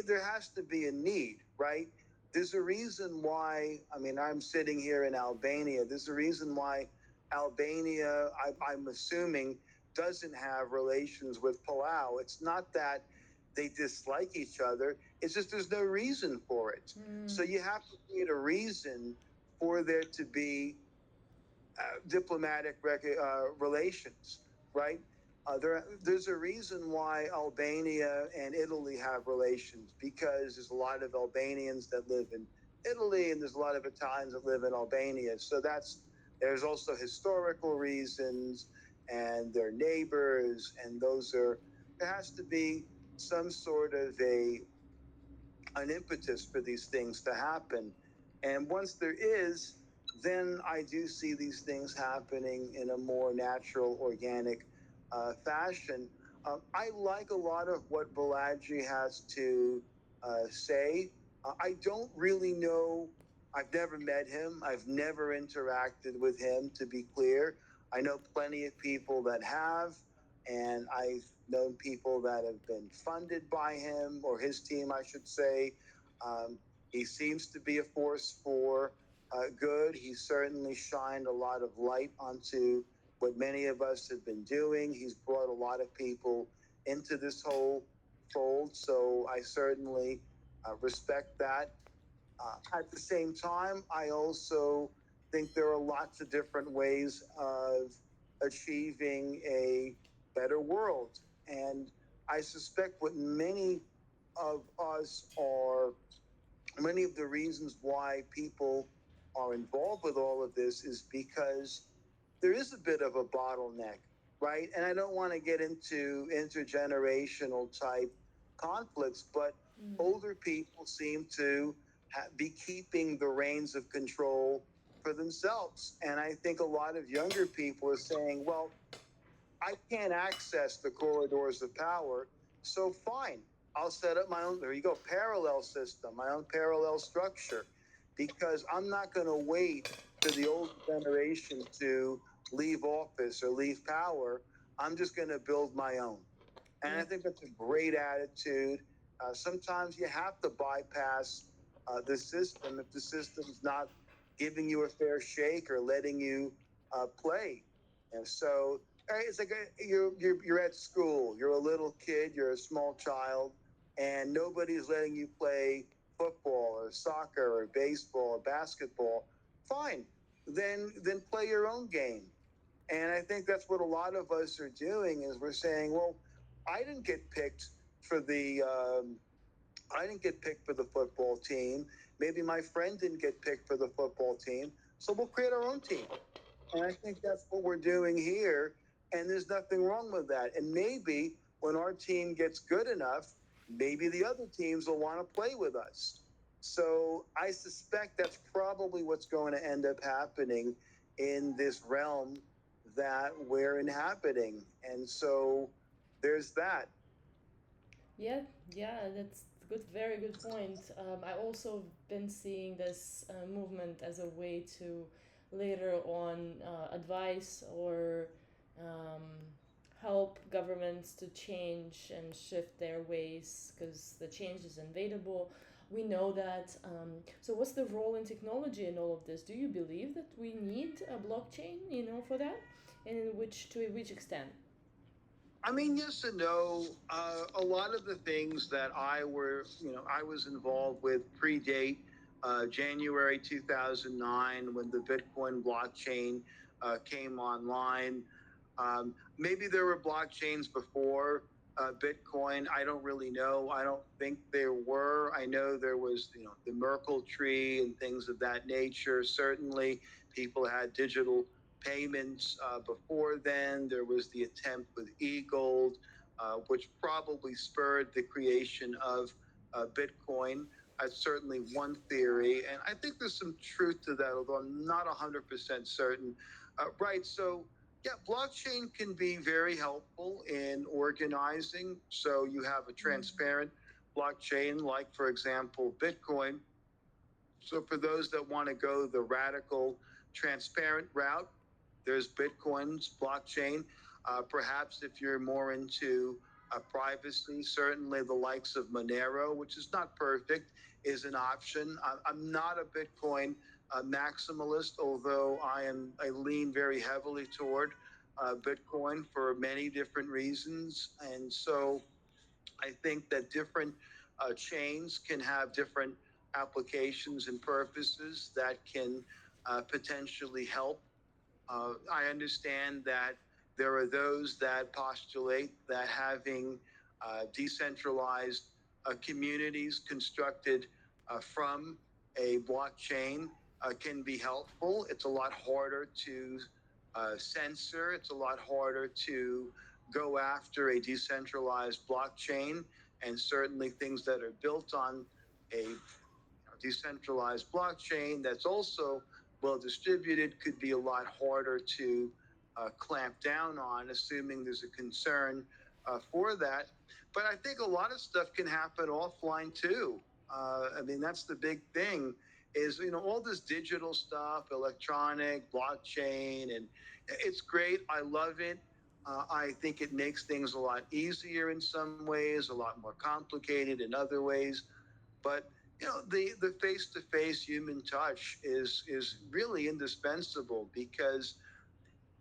there has to be a need, right? There's a reason why, I mean, I'm sitting here in Albania. There's a reason why Albania, I'm assuming, doesn't have relations with Palau. It's not that they dislike each other, it's just there's no reason for it. So you have to create a reason for there to be diplomatic relations, right? There's a reason why Albania and Italy have relations because there's a lot of Albanians that live in Italy and there's a lot of Italians that live in Albania. So there's also historical reasons and they're neighbors, and there has to be some sort of an impetus for these things to happen. And once there is, then I do see these things happening in a more natural, organic fashion. I like a lot of what Balaji has to say. I don't really know. I've never met him. I've never interacted with him, to be clear. I know plenty of people that have, and I've known people that have been funded by him or his team, I should say. Um, he seems to be a force for good. He certainly shined a lot of light onto what many of us have been doing. He's brought a lot of people into this whole fold, so I certainly respect that. At the same time, I also think there are lots of different ways of achieving a better world. And I suspect what of us are, many of the reasons why people are involved with all of this is because there is a bit of a bottleneck, right? And I don't want to get into intergenerational type conflicts, but older people seem to be keeping the reins of control for themselves. And I think a lot of younger people are saying, well, I can't access the corridors of power, so fine. I'll set up my own, there you go, parallel system, my own parallel structure, because I'm not going to wait for the old generation to leave office or leave power. I'm just going to build my own. And I think that's a great attitude. Sometimes you have to bypass the system if the system's not giving you a fair shake or letting you play. And so it's like you're at school, you're a little kid, you're a small child, and nobody's letting you play football or soccer or baseball or basketball. Fine, then play your own game. And I think that's what a lot of us are doing is we're saying, well, I didn't get picked for the I didn't get picked for the football team. Maybe my friend didn't get picked for the football team. So we'll create our own team. And I think that's what we're doing here. And there's nothing wrong with that. And maybe when our team gets good enough, maybe the other teams will want to play with us. So I suspect that's probably what's going to end up happening in this realm that we're inhabiting. And so there's that. Yeah, yeah, that's good, very good point. I also been seeing this movement as a way to later on advise or um, help governments to change and shift their ways because the change is inevitable. We know that. So, what's the role in technology in all of this? Do you believe that we need a blockchain, for that, and in which to which extent? I mean, yes and no. A lot of the things that I was involved with predate January 2009 when the Bitcoin blockchain came online. Maybe there were blockchains before Bitcoin. I don't really know. I don't think there were. I know there was, the Merkle tree and things of that nature. Certainly, people had digital payments before then. There was the attempt with eGold, which probably spurred the creation of Bitcoin. That's certainly one theory. And I think there's some truth to that, although I'm not 100% certain. Right. So, yeah, blockchain can be very helpful in organizing. So you have a transparent blockchain, like, for example, Bitcoin. So for those that want to go the radical transparent route, there's Bitcoin's blockchain. Perhaps if you're more into privacy. Certainly, the likes of Monero, which is not perfect, is an option. I'm not a Bitcoin maximalist, although I lean very heavily toward Bitcoin for many different reasons, and so I think that different chains can have different applications and purposes that can potentially help. I understand that there are those that postulate that having decentralized communities constructed from a blockchain can be helpful. It's a lot harder to censor, it's a lot harder to go after a decentralized blockchain, and certainly things that are built on a decentralized blockchain that's also well distributed could be a lot harder to clamp down on, assuming there's a concern for that. But I think a lot of stuff can happen offline too. I mean, that's the big thing is, all this digital stuff, electronic, blockchain, and it's great. I love it. I think it makes things a lot easier in some ways, a lot more complicated in other ways. But the face to face human touch is really indispensable because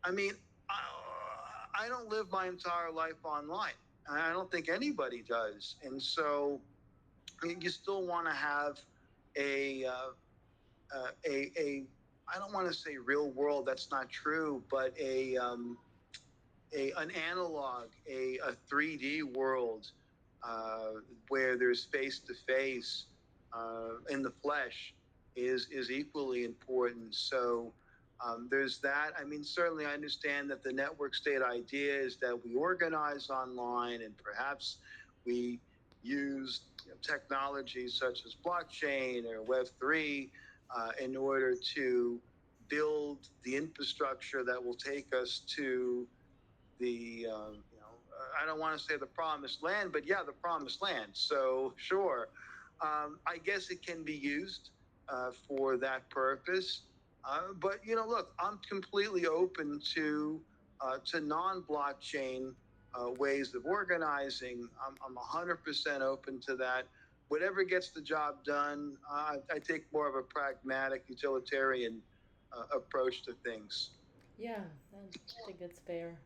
I mean I don't live my entire life online. I don't think anybody does, and so you still want to have a a I don't want to say real world. That's not true, but a an analog, a 3D world where there's face to face in the flesh is equally important. So there's that. I mean, certainly I understand that the network state idea is that we organize online and perhaps we use technologies such as blockchain or Web3 in order to build the infrastructure that will take us to the I don't want to say the promised land, but yeah, the promised land. So sure, I guess it can be used for that purpose. But look, I'm completely open to non-blockchain ways of organizing. I'm 100% open to that. Whatever gets the job done, I take more of a pragmatic, utilitarian approach to things. Yeah, I think that's fair.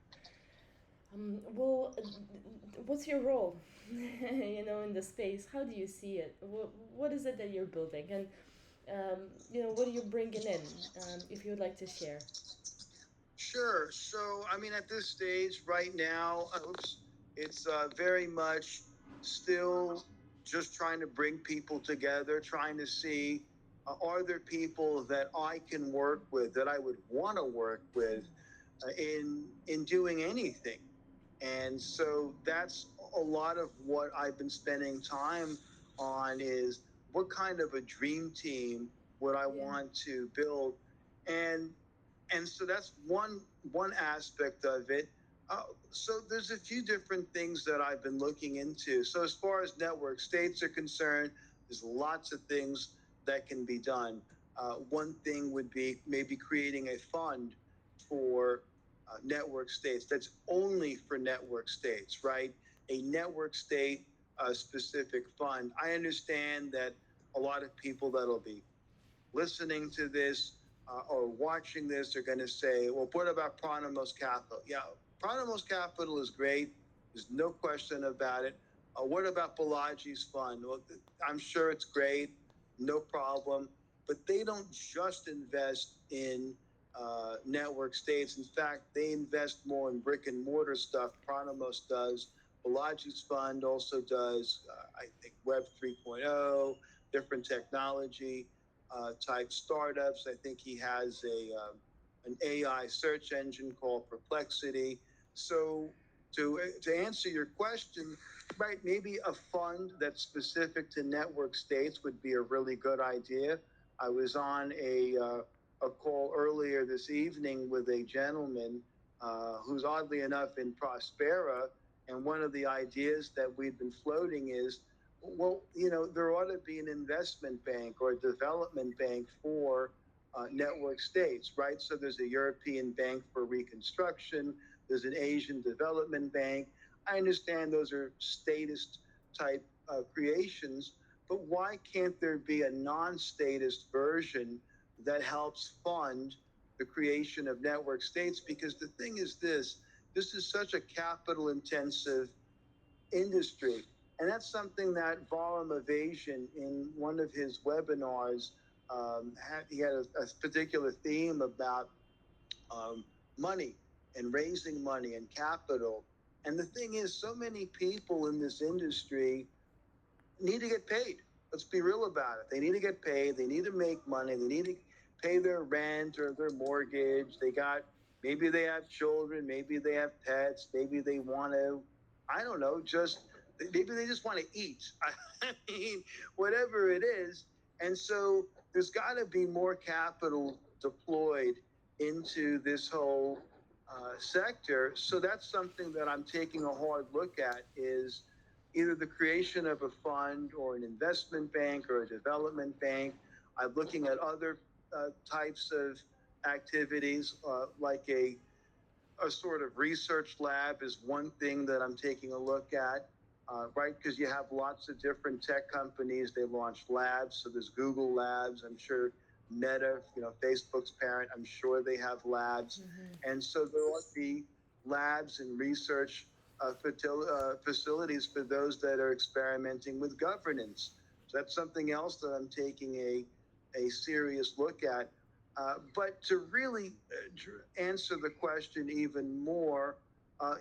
Well, what's your role, in the space? How do you see it? What is it that you're building, and what are you bringing in? If you'd like to share. Sure. So, I mean, at this stage right now, it's very much still just trying to bring people together, trying to see are there people that I can work with, that I would want to work with in doing anything. And so that's a lot of what I've been spending time on is what kind of a dream team would I Yeah. want to build, and so that's one aspect of it. So there's a few different things that I've been looking into. So as far as network states are concerned, there's lots of things that can be done. One thing would be maybe creating a fund for network states that's only for network states, right? A network state specific fund. I understand that a lot of people that'll be listening to this or watching this are going to say, well, what about Pronamos Capital? Yeah, Pronamos Capital is great. There's no question about it. What about Balaji's fund? Well, I'm sure it's great, no problem. But they don't just invest in network states. In fact, they invest more in brick and mortar stuff. Pronamos does. Balaji's fund also does, I think, Web 3.0, different technology type startups. I think he has an AI search engine called Perplexity. So to answer your question, right, maybe a fund that's specific to network states would be a really good idea. I was on a call earlier this evening with a gentleman who's oddly enough in Prospera, and one of the ideas that we've been floating is, well, there ought to be an investment bank or a development bank for network states, right? So there's a European Bank for Reconstruction, there's an Asian Development Bank. I understand those are statist type creations, but why can't there be a non-statist version that helps fund the creation of network states? Because the thing is this is such a capital intensive industry. And that's something that Volume Evasion, in one of his webinars, he had a particular theme about um, money and raising money and capital. And the thing is, so many people in this industry need to get paid. Let's be real about it. They need to get paid. They need to make money. They need to pay their rent or their mortgage. Maybe they have children. Maybe they have pets. Maybe they want to, I don't know, maybe they just want to eat. I mean, whatever it is. And so there's got to be more capital deployed into this whole sector. So that's something that I'm taking a hard look at is either the creation of a fund or an investment bank or a development bank. I'm looking at other types of activities, like a sort of research lab is one thing that I'm taking a look at, right? Because you have lots of different tech companies. They launch labs. So there's Google Labs. I'm sure Meta, Facebook's parent, I'm sure they have labs. Mm-hmm. And so there ought to be labs and research facilities for those that are experimenting with governance. So that's something else that I'm taking a serious look at. But to really answer the question even more,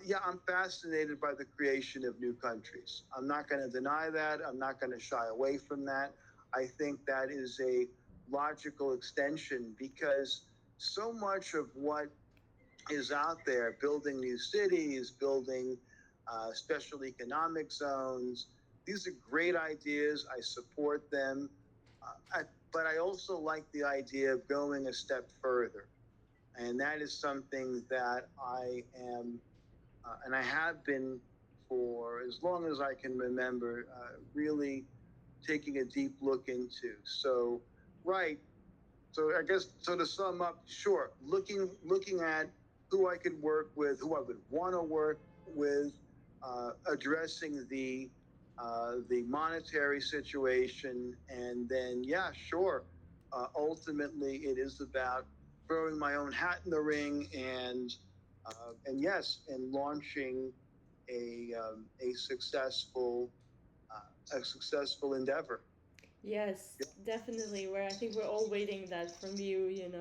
yeah, I'm fascinated by the creation of new countries. I'm not going to deny that. I'm not going to shy away from that. I think that is a logical extension because so much of what is out there, building new cities, building special economic zones, these are great ideas. I support them. But I also like the idea of going a step further. And that is something that I am, and I have been for as long as I can remember, really taking a deep look into. So, right. So I guess, so to sum up, sure, looking at who I could work with, who I would want to work with, addressing the monetary situation, and then yeah, sure. Ultimately, it is about throwing my own hat in the ring and yes, and launching a successful endeavor. Yes, definitely. Where I think we're all waiting that from you, and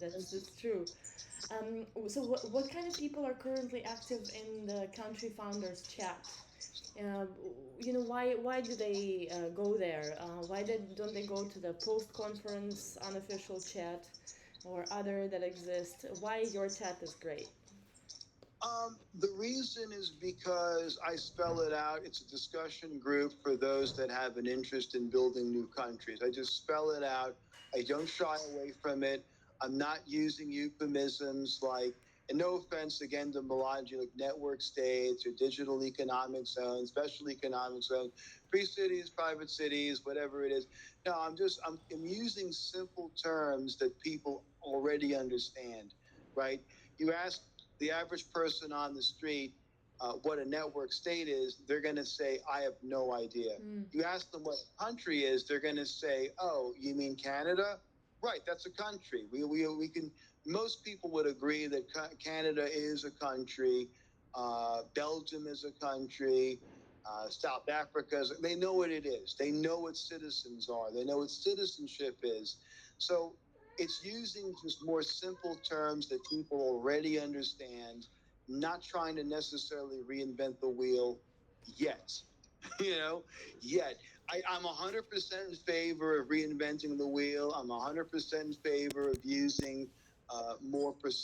that's true. So what kind of people are currently active in the Country Founders chat? Uh, why do they go there? Don't they go to the post-conference unofficial chat or other that exist? Why your chat is great? The reason is because I spell it out. It's a discussion group for those that have an interest in building new countries. I just spell it out. I don't shy away from it. I'm not using euphemisms like, and no offense again to Melania, like network states or digital economic zones, special economic zones, free cities, private cities, whatever it is. No, I'm using simple terms that people already understand, right? You ask the average person on the street what a network state is, they're going to say, I have no idea. You ask them what a country is, they're going to say, oh, you mean Canada? Right, that's a country. We can, most people would agree that Canada is a country. Belgium is a country. South Africa, they know what it is. They know what citizens are. They know what citizenship is. So it's using just more simple terms that people already understand, not trying to necessarily reinvent the wheel yet. Yet. I'm 100% in favor of reinventing the wheel. I'm 100% in favor of using more precise